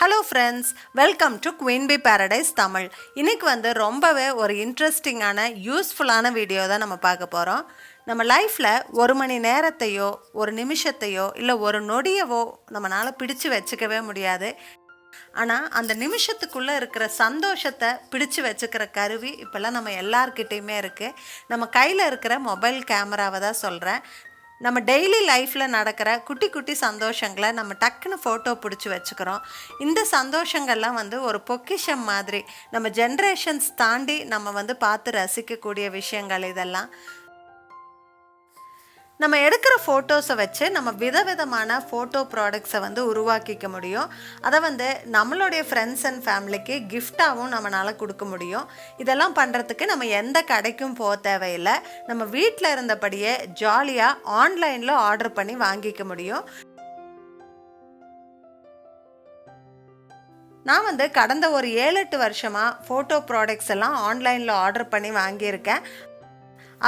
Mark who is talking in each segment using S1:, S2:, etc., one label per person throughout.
S1: Hello friends, welcome to queenbeeparadise Tamil. இன்னைக்கு வந்து ரொம்பவே ஒரு இன்ட்ரெஸ்டிங்கான யூஸ்ஃபுல்லான வீடியோ தான் நம்ம பார்க்க போகிறோம். நம்ம லைஃப்பில் ஒரு மணி நேரத்தையோ ஒரு நிமிஷத்தையோ இல்லை ஒரு நொடியவோ நம்மளால் பிடிச்சு வச்சுக்கவே முடியாது. ஆனால் அந்த நிமிஷத்துக்குள்ளே இருக்கிற சந்தோஷத்தை பிடிச்சு வச்சுக்கிற கருவி இப்போல்லாம் நம்ம எல்லார்கிட்டேயுமே இருக்குது. நம்ம கையில் இருக்கிற மொபைல் கேமராவை தான் சொல்கிறேன். நம்ம டெய்லி லைஃப்பில் நடக்கிற குட்டி குட்டி சந்தோஷங்களை நம்ம டக்குன்னு ஃபோட்டோ பிடிச்சி வச்சுக்கிறோம். இந்த சந்தோஷங்கள்லாம் வந்து ஒரு பொக்கிஷம் மாதிரி நம்ம ஜென்ரேஷன்ஸ் தாண்டி நம்ம வந்து பார்த்து ரசிக்கக்கூடிய விஷயங்கள் இதெல்லாம். நம்ம எடுக்கிற ஃபோட்டோஸை வச்சு நம்ம விதவிதமான ஃபோட்டோ ப்ராடக்ட்ஸை வந்து உருவாக்கிக்க முடியும். அதை வந்து நம்மளுடைய ஃப்ரெண்ட்ஸ் அண்ட் ஃபேமிலிக்கு கிஃப்டாகவும் நம்மளால் கொடுக்க முடியும். இதெல்லாம் பண்ணுறதுக்கு நம்ம எந்த கடைக்கும் போக தேவையில்லை. நம்ம வீட்டில் இருந்தபடியே ஜாலியாக ஆன்லைனில் ஆர்டர் பண்ணி வாங்கிக்க முடியும். நான் வந்து கடந்த ஒரு 7-8 வருஷமாக ஃபோட்டோ ப்ராடக்ட்ஸ் எல்லாம் ஆன்லைனில் ஆர்டர் பண்ணி வாங்கியிருக்கேன்.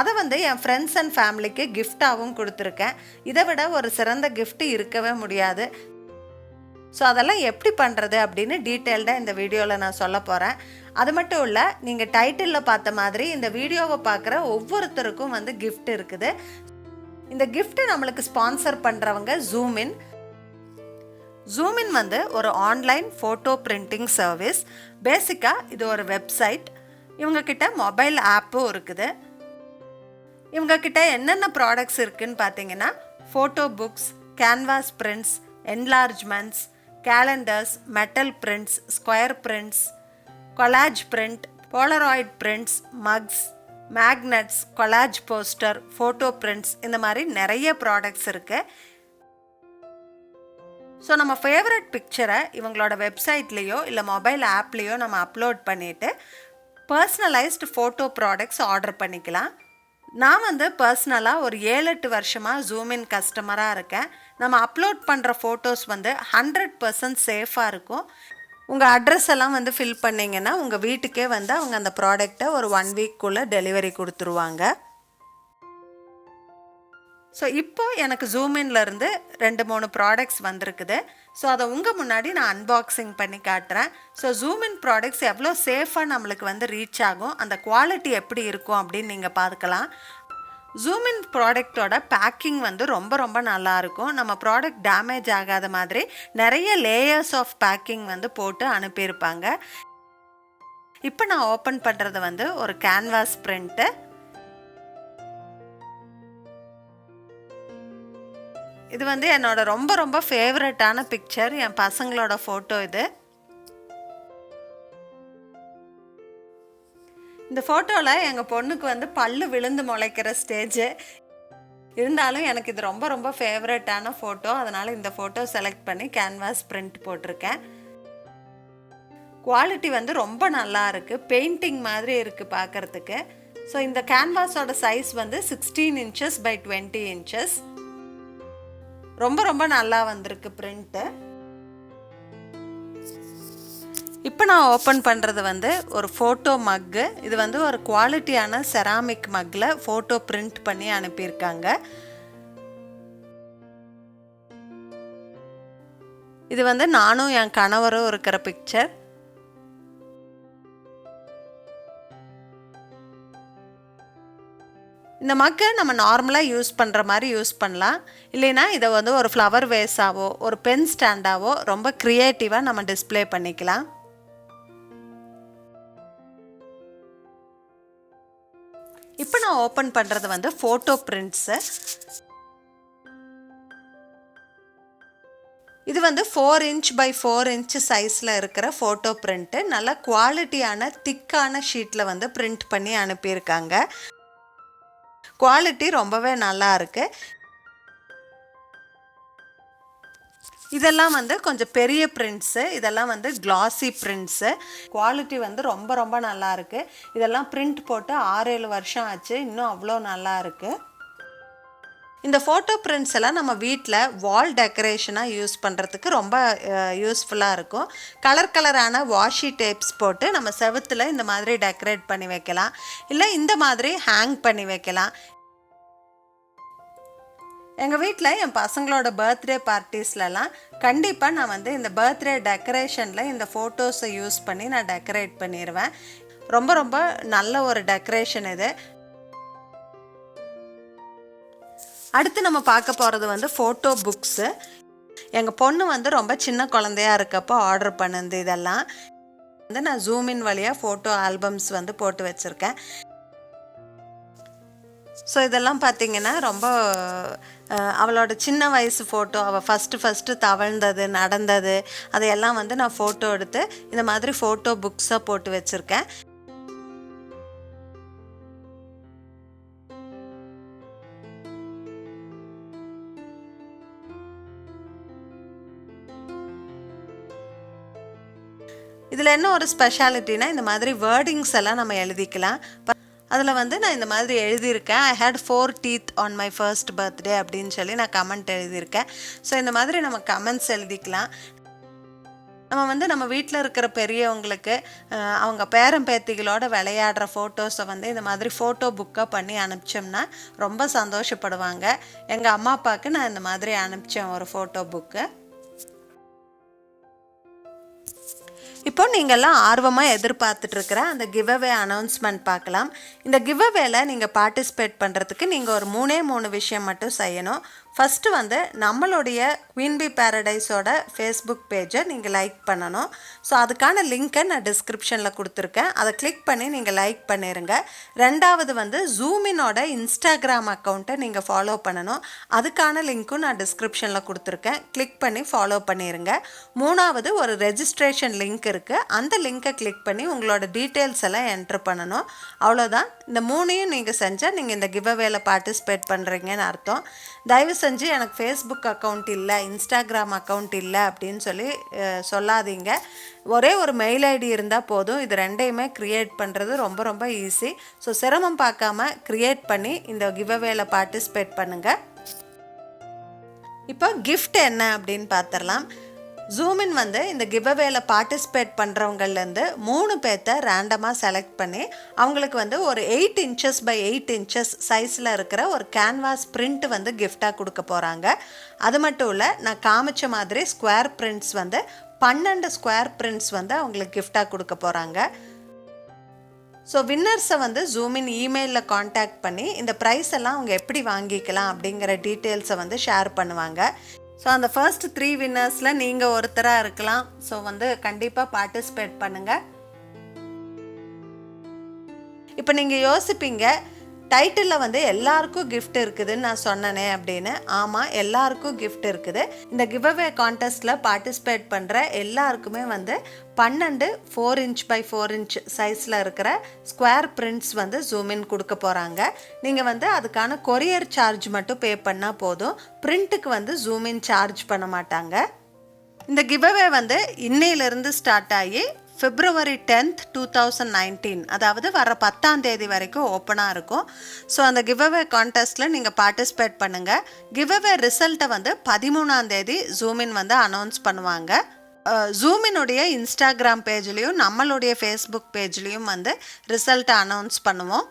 S1: அதை வந்து என் ஃப்ரெண்ட்ஸ் அண்ட் ஃபேமிலிக்கு கிஃப்டாகவும் கொடுத்துருக்கேன். இதை விட ஒரு சிறந்த கிஃப்ட் இருக்கவே முடியாது. ஸோ அதெல்லாம் எப்படி பண்ணுறது அப்படின்னு டீட்டெயில்டாக இந்த வீடியோவில் நான் சொல்ல போகிறேன். அது மட்டும் இல்லை, நீங்கள் டைட்டிலில் பார்த்த மாதிரி இந்த வீடியோவை பார்க்குற ஒவ்வொருத்தருக்கும் வந்து கிஃப்ட் இருக்குது. இந்த கிஃப்ட்டு நம்மளுக்கு ஸ்பான்சர் பண்ணுறவங்க zoomin. zoomin வந்து ஒரு ஆன்லைன் ஃபோட்டோ பிரிண்டிங் சர்வீஸ். பேசிக்காக இது ஒரு வெப்சைட். இவங்கக்கிட்ட மொபைல் ஆப்பும் இருக்குது. இவங்கக்கிட்ட என்னென்ன ப்ராடக்ட்ஸ் இருக்குதுன்னு பார்த்தீங்கன்னா, photo books, canvas prints, enlargements, calendars, metal prints, square prints, collage print, polaroid prints, mugs, magnets, collage poster, photo prints, இந்த மாதிரி நிறைய ப்ராடக்ட்ஸ் இருக்குது. ஸோ நம்ம ஃபேவரட் பிக்சரை இவங்களோட வெப்சைட்லேயோ இல்லை மொபைல் ஆப்லேயோ நம்ம அப்லோட் பண்ணிவிட்டு பர்சனலைஸ்டு ஃபோட்டோ ப்ராடக்ட்ஸ் ஆர்டர் பண்ணிக்கலாம். நான் வந்து பர்சனலாக ஒரு 7-8 வருஷமாக zoomin கஸ்டமராக இருக்கேன். நம்ம அப்லோட் பண்ணுற ஃபோட்டோஸ் வந்து 100% சேஃபாக இருக்கும். உங்கள் அட்ரஸ் எல்லாம் வந்து ஃபில் பண்ணிங்கன்னா உங்கள் வீட்டுக்கே வந்து அவங்க அந்த ப்ராடக்டை ஒரு 1 வீக்குள்ளே டெலிவரி கொடுத்துருவாங்க. ஸோ இப்போது எனக்கு zoominலேருந்து 2-3 ப்ராடக்ட்ஸ் வந்திருக்குது. ஸோ அதை உங்கள் முன்னாடி நான் அன்பாக்சிங் பண்ணி காட்டுறேன். ஸோ zoomin ப்ராடக்ட்ஸ் எவ்வளோ சேஃபாக நம்மளுக்கு வந்து ரீச் ஆகும், அந்த குவாலிட்டி எப்படி இருக்கும் அப்படின்னு நீங்கள் பார்க்கலாம். zoomin ப்ராடக்டோட பேக்கிங் வந்து ரொம்ப ரொம்ப நல்லாயிருக்கும். நம்ம ப்ராடக்ட் டேமேஜ் ஆகாத மாதிரி நிறைய லேயர்ஸ் ஆஃப் பேக்கிங் வந்து போட்டு அனுப்பியிருப்பாங்க. இப்போ நான் ஓப்பன் பண்ணுறது வந்து ஒரு கேன்வாஸ் பிரிண்ட்டு. இது வந்து என்னோட ரொம்ப ரொம்ப ஃபேவரட்டான பிக்சர், என் பசங்களோட ஃபோட்டோ இது. இந்த ஃபோட்டோவில் எங்கள் பொண்ணுக்கு வந்து பல்லு விழுந்து முளைக்கிற ஸ்டேஜு. இருந்தாலும் எனக்கு இது ரொம்ப ரொம்ப ஃபேவரட்டான ஃபோட்டோ. அதனால் இந்த ஃபோட்டோ செலக்ட் பண்ணி கேன்வாஸ் பிரிண்ட் போட்டிருக்கேன். குவாலிட்டி வந்து ரொம்ப நல்லா இருக்குது. பெயிண்டிங் மாதிரி இருக்குது பார்க்குறதுக்கு. ஸோ இந்த கேன்வாஸோட சைஸ் வந்து 16 inches by 20 inches. ரொம்ப ரொம்ப நல்லா வந்திருக்கு பிரிண்ட்டு. இப்போ நான் ஓப்பன் பண்ணுறது வந்து ஒரு ஃபோட்டோ மக்கு. இது வந்து ஒரு குவாலிட்டியான செராமிக் மக்கில் ஃபோட்டோ பிரிண்ட் பண்ணி அனுப்பியிருக்காங்க. இது வந்து நானும் என் கணவரும் இருக்கிற பிக்சர். இந்த மக்கை நம்ம நார்மலாக யூஸ் பண்ணுற மாதிரி யூஸ் பண்ணலாம். இல்லைன்னா இதை வந்து ஒரு ஃப்ளவர் வேஸாவோ ஒரு பென் ஸ்டாண்டாவோ ரொம்ப க்ரியேட்டிவாக நம்ம டிஸ்பிளே பண்ணிக்கலாம். இப்போ நான் ஓப்பன் பண்ணுறது வந்து ஃபோட்டோ பிரிண்ட்ஸு. இது வந்து 4 inch by 4 inch சைஸில் இருக்கிற ஃபோட்டோ பிரிண்ட்டு. நல்ல குவாலிட்டியான திக்கான ஷீட்டில் வந்து பிரிண்ட் பண்ணி அனுப்பியிருக்காங்க. குவாலிட்டி ரொம்பவே நல்லா இருக்குது. இதெல்லாம் வந்து கொஞ்சம் பெரிய பிரிண்ட்ஸு. இதெல்லாம் வந்து கிளாசி பிரிண்ட்ஸு. குவாலிட்டி வந்து ரொம்ப ரொம்ப நல்லா இருக்குது. இதெல்லாம் பிரிண்ட் போட்டு 6-7 வருஷம் ஆச்சு. இன்னும் அவ்வளோ நல்லா இருக்குது. இந்த ஃபோட்டோ பிரிண்ட்ஸ் எல்லாம் நம்ம வீட்டில் வால் டெக்கரேஷனாக யூஸ் பண்ணுறதுக்கு ரொம்ப யூஸ்ஃபுல்லாக இருக்கும். கலர் கலரான வாஷி டேப்ஸ் போட்டு நம்ம செவுத்தில் இந்த மாதிரி டெக்கரேட் பண்ணி வைக்கலாம். இல்லை இந்த மாதிரி ஹேங் பண்ணி வைக்கலாம். எங்கள் வீட்டில் என் பசங்களோட பர்த்டே பார்ட்டிஸ்லலாம் கண்டிப்பாக நான் வந்து இந்த பர்த்டே டெக்கரேஷனில் இந்த ஃபோட்டோஸை யூஸ் பண்ணி நான் டெக்கரேட் பண்ணிடுவேன். ரொம்ப ரொம்ப நல்ல ஒரு டெக்கரேஷன் இது. அடுத்து நம்ம பார்க்க போகிறது வந்து ஃபோட்டோ புக்ஸு. எங்கள் பொண்ணு வந்து ரொம்ப சின்ன குழந்தையாக இருக்கப்போ ஆர்டர் பண்ணுது. இதெல்லாம் வந்து நான் ஜூமின் வழியாக ஃபோட்டோ ஆல்பம்ஸ் வந்து போட்டு வச்சுருக்கேன். ஸோ இதெல்லாம் பார்த்திங்கன்னா ரொம்ப அவளோட சின்ன வயசு ஃபோட்டோ, அவள் ஃபஸ்ட்டு தவழ்ந்தது, நடந்தது, அதையெல்லாம் வந்து நான் ஃபோட்டோ எடுத்து இந்த மாதிரி ஃபோட்டோ புக்ஸாக போட்டு வச்சுருக்கேன். இதில் என்ன ஒரு ஸ்பெஷாலிட்டினா, இந்த மாதிரி வேர்டிங்ஸ் எல்லாம் நம்ம எழுதிக்கலாம். அதில் வந்து நான் இந்த மாதிரி எழுதியிருக்கேன், I had 4 teeth on my first birthday அப்படின்னு சொல்லி நான் கமெண்ட் எழுதியிருக்கேன். ஸோ இந்த மாதிரி நம்ம கமெண்ட்ஸ் எழுதிக்கலாம். நம்ம வந்து நம்ம வீட்டில் இருக்கிற பெரியவங்களுக்கு அவங்க பேரன் பேத்திகளோட விளையாடுற ஃபோட்டோஸை வந்து இந்த மாதிரி ஃபோட்டோ புக்காக பண்ணி அனுப்பிச்சோம்னா ரொம்ப சந்தோஷப்படுவாங்க. எங்கள் அம்மா அப்பாவுக்கு நான் இந்த மாதிரி அனுப்பிச்சேன் ஒரு ஃபோட்டோ புக்கு. இப்போ நீங்கள்லாம் ஆர்வமாக எதிர்பார்த்துட்ருக்கிற அந்த கிவ்அவே அனௌன்ஸ்மெண்ட் பார்க்கலாம். இந்த கிவ்அவேல நீங்கள் பார்ட்டிசிபேட் பண்ணுறதுக்கு நீங்கள் ஒரு 3 விஷயம் மட்டும் செய்யணும். ஃபஸ்ட்டு வந்து நம்மளுடைய குவீன்பீ பேரடைஸோட ஃபேஸ்புக் பேஜை நீங்கள் லைக் பண்ணணும். ஸோ அதுக்கான லிங்க்கை நான் டிஸ்கிரிப்ஷனில் கொடுத்துருக்கேன், அதை கிளிக் பண்ணி நீங்கள் லைக் பண்ணிடுங்க. ரெண்டாவது வந்து ஜூமினோட இன்ஸ்டாகிராம் அக்கௌண்ட்டை நீங்கள் ஃபாலோ பண்ணணும், அதுக்கான லிங்க்கும் நான் டிஸ்கிரிப்ஷனில் கொடுத்துருக்கேன், கிளிக் பண்ணி ஃபாலோ பண்ணிடுங்க. மூணாவது ஒரு ரெஜிஸ்ட்ரேஷன் லிங்க் இருக்குது, அந்த லிங்க்கை கிளிக் பண்ணி உங்களோட டீட்டெயில்ஸ் எல்லாம் என்ட்ரு பண்ணணும். அவ்வளோதான். இந்த 3யும் நீங்கள் செஞ்சால் நீங்கள் இந்த கிவ்அவேல பார்ட்டிசிபேட் பண்ணுறீங்கன்னு அர்த்தம். தயவு செஞ்சு எனக்கு ஃபேஸ்புக் அக்கௌண்ட் இல்லை, இன்ஸ்டாகிராம் அக்கௌண்ட் இல்லை அப்படின்னு சொல்லி சொல்லாதீங்க. ஒரே ஒரு மெயில் ஐடி இருந்தால் போதும். இது ரெண்டையுமே க்ரியேட் பண்ணுறது ரொம்ப ரொம்ப ஈஸி. ஸோ சிரமம் பார்க்காம க்ரியேட் பண்ணி இந்த கிவ்அவேல பார்ட்டிசிபேட் பண்ணுங்கள். இப்போ கிஃப்ட் என்ன அப்படின்னு பார்த்துடலாம். ஜூமின் வந்து இந்த கிவ்அவேல பார்ட்டிசிபேட் பண்ணுறவங்கலேருந்து 3 பேர்த்த ரேண்டமாக செலக்ட் பண்ணி அவங்களுக்கு வந்து ஒரு 8 inches by 8 inches சைஸில் இருக்கிற ஒரு கேன்வாஸ் பிரிண்ட் வந்து கிஃப்டாக கொடுக்க போகிறாங்க. அது மட்டும் இல்லை, நான் காமிச்ச மாதிரி ஸ்கொயர் பிரிண்ட்ஸ் வந்து 12 ஸ்கொயர் பிரிண்ட்ஸ் வந்து அவங்களுக்கு கிஃப்டாக கொடுக்க போகிறாங்க. ஸோ வின்னர்ஸை வந்து ஜூமின் இமெயிலில் காண்டாக்ட் பண்ணி இந்த ப்ரைஸ் எல்லாம் அவங்க எப்படி வாங்கிக்கலாம் அப்படிங்கிற டீட்டெயில்ஸை வந்து ஷேர் பண்ணுவாங்க. ஸோ அந்த ஃபர்ஸ்ட் 3 வின்னர்ஸில் நீங்கள் ஒருத்தராக இருக்கலாம். ஸோ வந்து கண்டிப்பாக பார்ட்டிசிபேட் பண்ணுங்கள். இப்போ நீங்கள் யோசிப்பீங்க, டைட்டிலில் வந்து எல்லாருக்கும் கிஃப்ட் இருக்குதுன்னு நான் சொன்னனே அப்படின்னு. ஆமாம், எல்லாருக்கும் கிஃப்ட் இருக்குது. இந்த கிவ்அவே கான்டெஸ்ட்டில் பார்ட்டிசிபேட் பண்ணுற எல்லாருக்குமே வந்து 12 4 inch by 4 inch சைஸில் இருக்கிற ஸ்கொயர் பிரிண்ட்ஸ் வந்து ஜூமின் கொடுக்க போகிறாங்க. நீங்கள் வந்து அதுக்கான கொரியர் சார்ஜ் மட்டும் பே பண்ணால் போதும். பிரிண்ட்டுக்கு வந்து ஜூமின் சார்ஜ் பண்ண மாட்டாங்க. இந்த கிவ்அவே வந்து இன்னையிலிருந்து ஸ்டார்ட் ஆகி February 10th 2019, அதாவது வர 10ஆம் தேதி வரைக்கும் ஓப்பனாக இருக்கும். ஸோ அந்த கிவ்அவே கான்டெஸ்ட்டில் நீங்கள் பார்ட்டிசிபேட் பண்ணுங்கள். கிவ்அவே ரிசல்ட்டை வந்து 13ஆம் தேதி ஜூமின் வந்து அனௌன்ஸ் பண்ணுவாங்க. ஜூமினுடைய இன்ஸ்டாகிராம் பேஜ்லேயும் நம்மளுடைய ஃபேஸ்புக் பேஜ்லேயும் வந்து ரிசல்ட்டை அனௌன்ஸ் பண்ணுவோம்.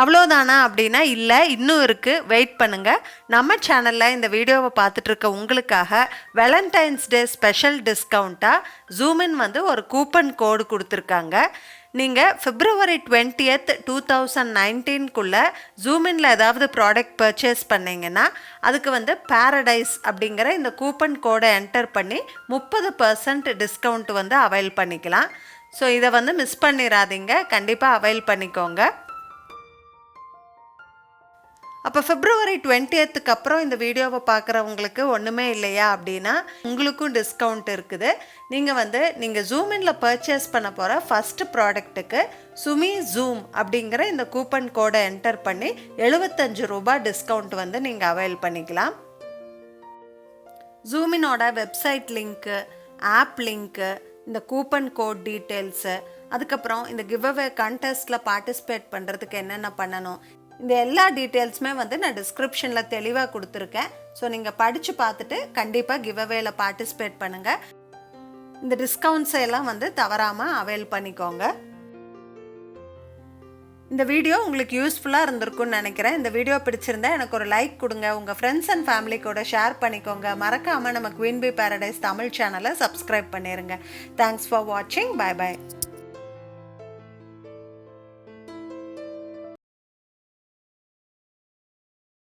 S1: அவ்வளோதானா அப்படின்னா இல்லை, இன்னும் இருக்குது, வெயிட் பண்ணுங்கள். நம்ம சேனலில் இந்த வீடியோவை பார்த்துட்ருக்க உங்களுக்காக வேலண்டைன்ஸ் டே ஸ்பெஷல் டிஸ்கவுண்ட்டாக ஜூமின் வந்து ஒரு கூப்பன் கோடு கொடுத்துருக்காங்க. நீங்கள் February 20th 2019 ஜூமினில் ஏதாவது ப்ராடக்ட் பர்ச்சேஸ் பண்ணிங்கன்னா அதுக்கு வந்து பேரடைஸ் அப்படிங்கிற இந்த கூப்பன் கோடை என்டர் பண்ணி 30% டிஸ்கவுண்ட் வந்து அவைல் பண்ணிக்கலாம். ஸோ இதை வந்து மிஸ் பண்ணிடாதீங்க, கண்டிப்பாக அவைல் பண்ணிக்கோங்க. அப்போ February 20th அப்புறம் இந்த வீடியோவை பார்க்குறவங்களுக்கு ஒன்றுமே இல்லையா அப்படின்னா உங்களுக்கும் டிஸ்கவுண்ட் இருக்குது. நீங்கள் ஜூமினில் பர்ச்சேஸ் பண்ண போகிற ஃபஸ்ட்டு ப்ராடக்ட்டுக்கு சுமி ஜூம் அப்படிங்கிற இந்த கூப்பன் கோடை என்டர் பண்ணி 75 ரூபாய் டிஸ்கவுண்ட் வந்து நீங்கள் அவைல் பண்ணிக்கலாம். ஜூமினோட வெப்சைட் லிங்க்கு, ஆப் லிங்க்கு, இந்த கூப்பன் கோட் டீட்டெயில்ஸு, அதுக்கப்புறம் இந்த கிவ்அவே கான்டெஸ்ட்டில் பார்ட்டிசிபேட் பண்ணுறதுக்கு என்னென்ன பண்ணணும், இந்த எல்லா டீட்டெயில்ஸுமே வந்து நான் டிஸ்கிரிப்ஷனில் தெளிவாக கொடுத்துருக்கேன். ஸோ நீங்கள் படித்து பார்த்துட்டு கண்டிப்பாக கிவ்அவேல பார்ட்டிசிபேட் பண்ணுங்கள். இந்த டிஸ்கவுண்ட்ஸ் எல்லாம் வந்து தவறாமல் அவைல் பண்ணிக்கோங்க. இந்த வீடியோ உங்களுக்கு யூஸ்ஃபுல்லாக இருந்திருக்கும்னு நினைக்கிறேன். இந்த வீடியோ பிடிச்சிருந்தா எனக்கு ஒரு லைக் கொடுங்க, உங்கள் ஃப்ரெண்ட்ஸ் அண்ட் ஃபேமிலி கூட ஷேர் பண்ணிக்கோங்க. மறக்காமல் நம்ம குயின் பீ பேரடைஸ் தமிழ் சேனலை சப்ஸ்கிரைப் பண்ணிடுங்க. தேங்க்ஸ் ஃபார் வாட்சிங். Bye by.